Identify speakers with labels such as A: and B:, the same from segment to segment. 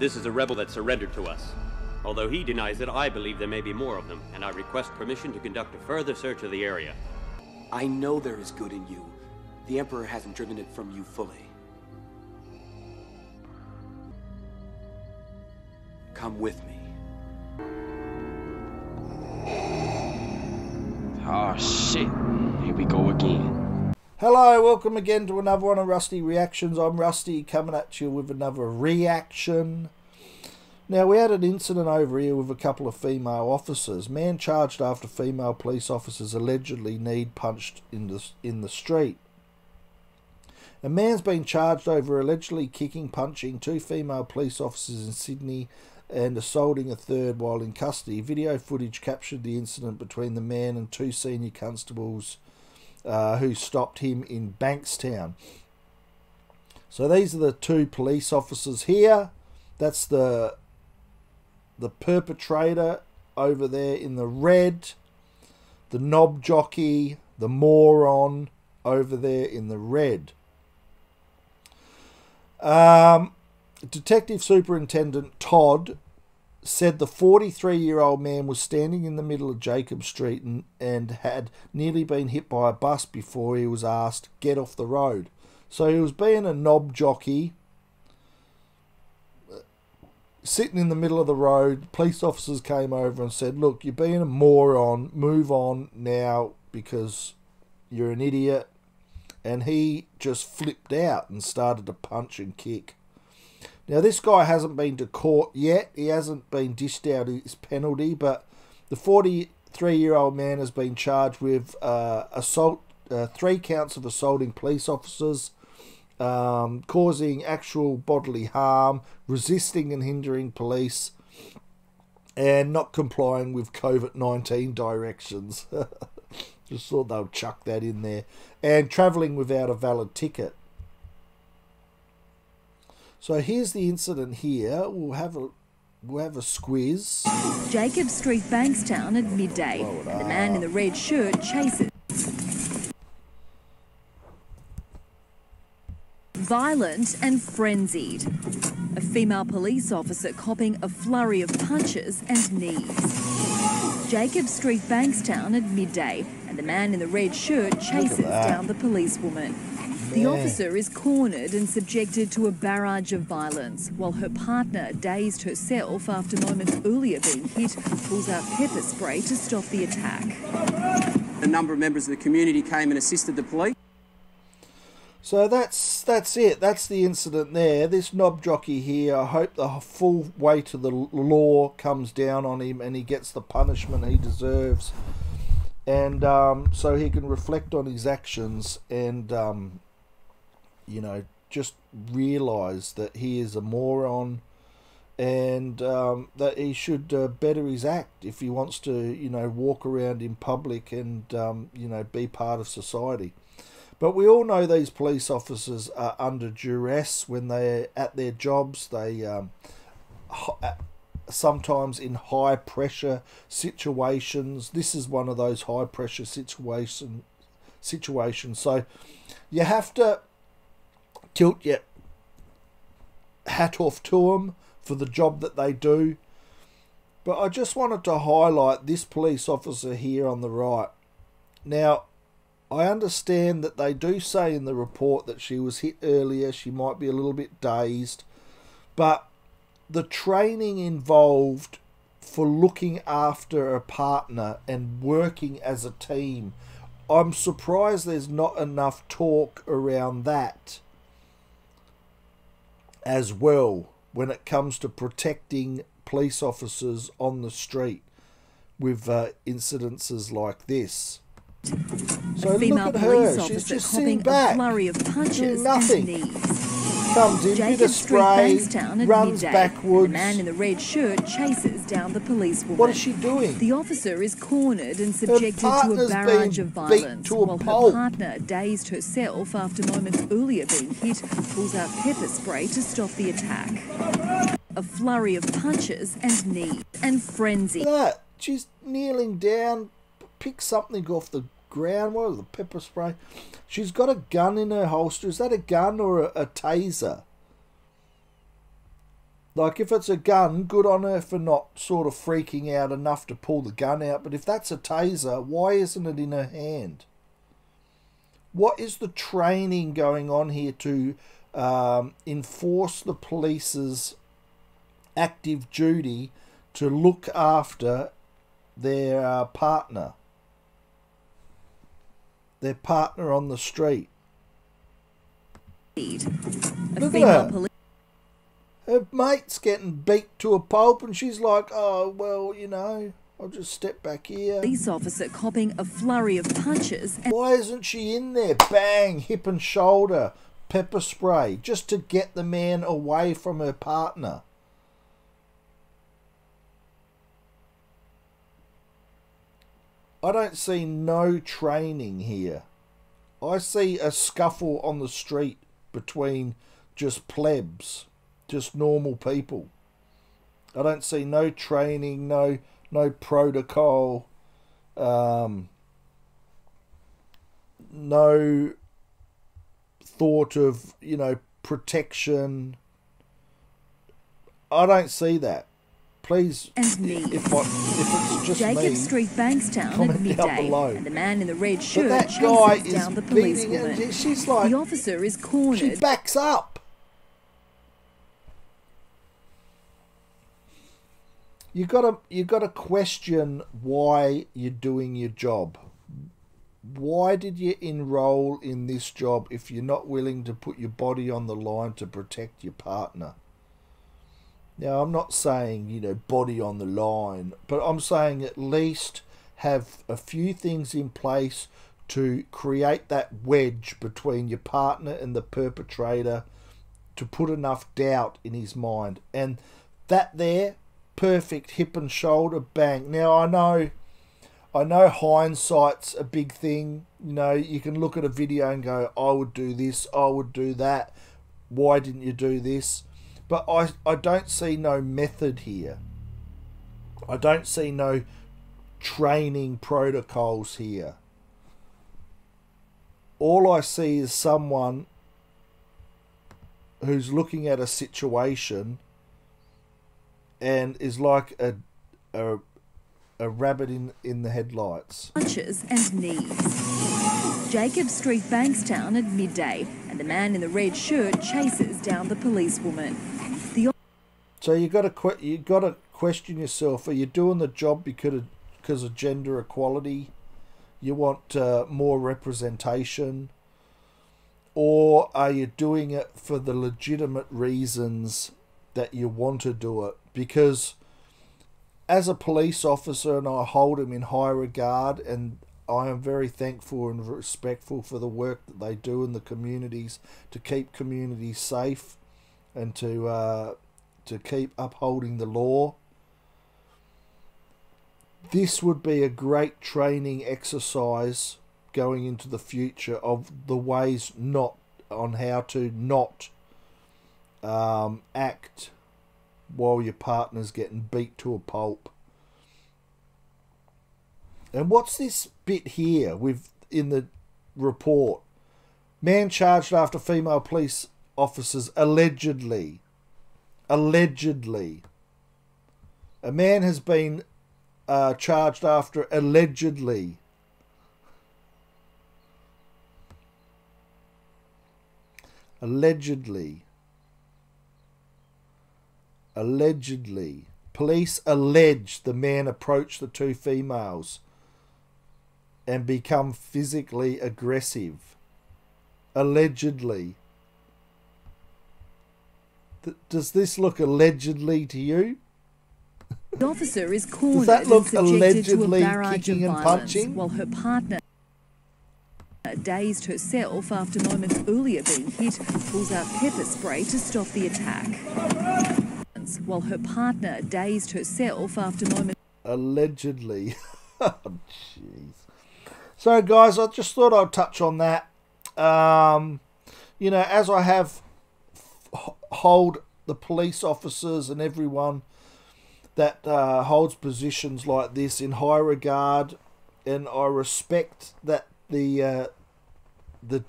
A: This is a rebel that surrendered to us. Although he denies it, I believe there may be more of them, and I request permission to conduct a further search of the area.
B: I know there is good in you. The Emperor hasn't driven it from you fully. Come with me.
C: Oh shit, here we go again.
D: Hello, welcome again to another one of Rusty Reactions. I'm Rusty, coming at you with another reaction. Now, we had an incident over here with a couple of female officers. Man charged after female police officers allegedly need punched in the street. A man's been charged over allegedly kicking, punching two female police officers in Sydney and assaulting a third while in custody. Video footage captured the incident between the man and two senior constables who stopped him in Bankstown. So these are the two police officers here. That's the perpetrator over there in the red, the knob jockey, the moron over there in the red. Detective Superintendent Todd said the 43-year-old man was standing in the middle of Jacob Street and had nearly been hit by a bus before he was asked, "Get off the road." So he was being a knob jockey, sitting in the middle of the road. Police officers came over and said, "Look, you're being a moron, move on now because you're an idiot." And he just flipped out and started to punch and kick. Now, this guy hasn't been to court yet. He hasn't been dished out his penalty, but the 43-year-old man has been charged with assault, 3 counts of assaulting police officers, causing actual bodily harm, resisting and hindering police, and not complying with COVID-19 directions. Just thought they'll chuck that in there. And travelling without a valid ticket. So here's the incident here. We'll have a squiz.
E: Jacob Street, Bankstown at midday. And the man in the red shirt chases. Violent and frenzied. A female police officer copping a flurry of punches and knees. Jacob Street, Bankstown at midday, and the man in the red shirt chases down the policewoman. The officer is cornered and subjected to a barrage of violence, while her partner, dazed herself after moments earlier being hit, pulls out pepper spray to stop the attack.
F: A number of members of the community came and assisted the police.
D: So that's it. That's the incident there. This knob jockey here, I hope the full weight of the law comes down on him and he gets the punishment he deserves. And so he can reflect on his actions and, you know, just realise that he is a moron and that he should better his act if he wants to, you know, walk around in public and, you know, be part of society. But we all know these police officers are under duress when they're at their jobs. They sometimes in high pressure situations. This is one of those high pressure situations. So you have to tilt your hat off to them for the job that they do. But I just wanted to highlight this police officer here on the right. Now, I understand that they do say in the report that she was hit earlier. She might be a little bit dazed. But the training involved for looking after a partner and working as a team, I'm surprised there's not enough talk around that as well when it comes to protecting police officers on the street with incidences like this. So look at her, she's just sitting back, doing nothing. Comes in, bit of spray, runs backwards.
E: The man in the red shirt chases down the policewoman.
D: What is she doing?
E: The officer is cornered and subjected to a barrage of violence, while her partner, dazed herself after moments earlier being hit, pulls out pepper spray to stop the attack. A flurry of punches and knees and frenzy.
D: Look at that, she's kneeling down, picks something off the ground. What is the pepper spray? She's got a gun in her holster. Is that a gun or a taser? Like, if it's a gun, good on her for not sort of freaking out enough to pull the gun out. But if that's a taser, why isn't it in her hand? What is the training going on here to enforce the police's active duty to look after their partner on the street? Look at her. Her mate's getting beat to a pulp and she's like, oh, well, you know, I'll just step back here.
E: Police officer copping a flurry of punches.
D: Why isn't she in there? Bang, hip and shoulder, pepper spray, just to get the man away from her partner. I don't see no training here. I see a scuffle on the street between just plebs, just normal people. I don't see no training, no protocol, no thought of, you know, protection. I don't see that. Please, if it's just
E: Jacob
D: me,
E: Street, Bankstown at midday, and the man in the red shirt chases down the policewoman.
D: She's like,
E: the officer is cornered.
D: She backs up. You gotta question why you're doing your job. Why did you enroll in this job if you're not willing to put your body on the line to protect your partner? Now, I'm not saying, you know, body on the line, but I'm saying at least have a few things in place to create that wedge between your partner and the perpetrator to put enough doubt in his mind. And that there, perfect hip and shoulder, bang. Now, I know hindsight's a big thing. You know, you can look at a video and go, I would do this, I would do that. Why didn't you do this? But I don't see no method here. I don't see no training protocols here. All I see is someone who's looking at a situation and is like a rabbit in the headlights.
E: Punches and knees. Jacob Street, Bankstown at midday, and the man in the red shirt chases down the policewoman.
D: So you got to question yourself: are you doing the job because of gender equality? You want more representation, or are you doing it for the legitimate reasons that you want to do it? Because as a police officer, and I hold them in high regard, and I am very thankful and respectful for the work that they do in the communities to keep communities safe and to keep upholding the law. This would be a great training exercise going into the future of the ways on how to not act while your partner's getting beat to a pulp. And what's this bit here in the report? Man charged after female police officers allegedly. Allegedly. A man has been charged after allegedly. Allegedly. Allegedly. Police allege the man approached the two females and become physically aggressive. Allegedly. Does this look allegedly to you?
E: The officer is cornered
D: Does that look
E: and subjected to a
D: allegedly
E: barrage
D: kicking
E: of
D: and
E: violence,
D: punching?
E: while her partner, dazed herself after moments earlier being hit, pulls out pepper spray to stop the attack. While her partner dazed herself after moments...
D: Allegedly. Oh, jeez. So, guys, I just thought I'd touch on that. You know, as I have hold the police officers and everyone that holds positions like this in high regard, and I respect that the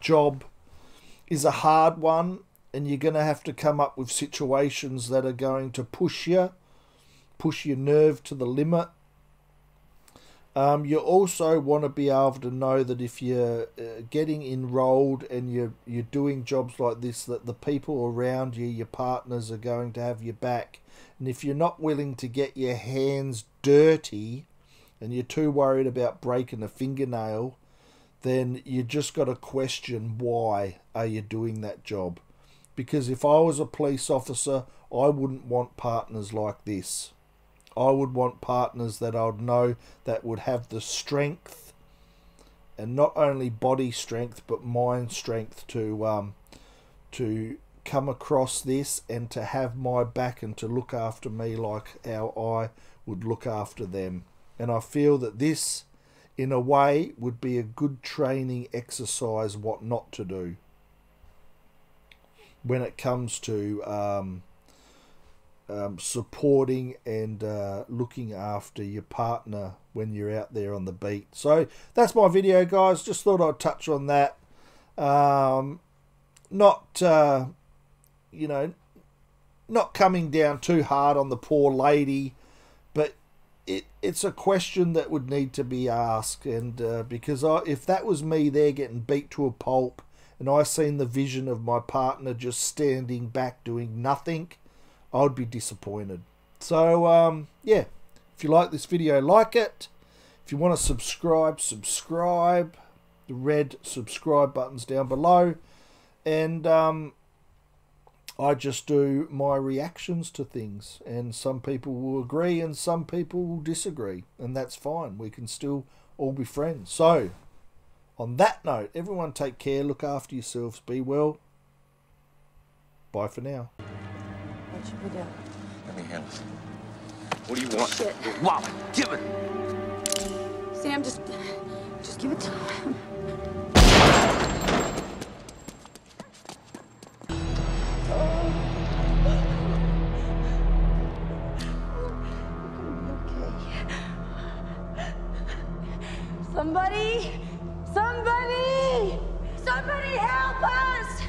D: job is a hard one, and you're going to have to come up with situations that are going to push your nerve to the limit. You also want to be able to know that if you're getting enrolled and you're doing jobs like this, that the people around you, your partners, are going to have your back. And if you're not willing to get your hands dirty and you're too worried about breaking a fingernail, then you just got to question, why are you doing that job? Because if I was a police officer, I wouldn't want partners like this. I would want partners that I'd know that would have the strength, and not only body strength but mind strength, to come across this and to have my back and to look after me like how I would look after them. And I feel that this, in a way, would be a good training exercise what not to do when it comes to supporting and looking after your partner when you're out there on the beat. So that's my video, guys. Just thought I'd touch on that. Not coming down too hard on the poor lady, but it's a question that would need to be asked. And because if that was me there getting beat to a pulp and I seen the vision of my partner just standing back doing nothing, I'd be disappointed. So, yeah, if you like this video, like it. If you want to subscribe, subscribe. The red subscribe button's down below. And I just do my reactions to things. And some people will agree and some people will disagree. And that's fine. We can still all be friends. So, on that note, everyone take care. Look after yourselves. Be well. Bye for now.
G: What should we do?
C: Let me handle it. What do you want?
G: Shit.
C: Wow, give it!
G: Sam, just give it to him. Somebody help us!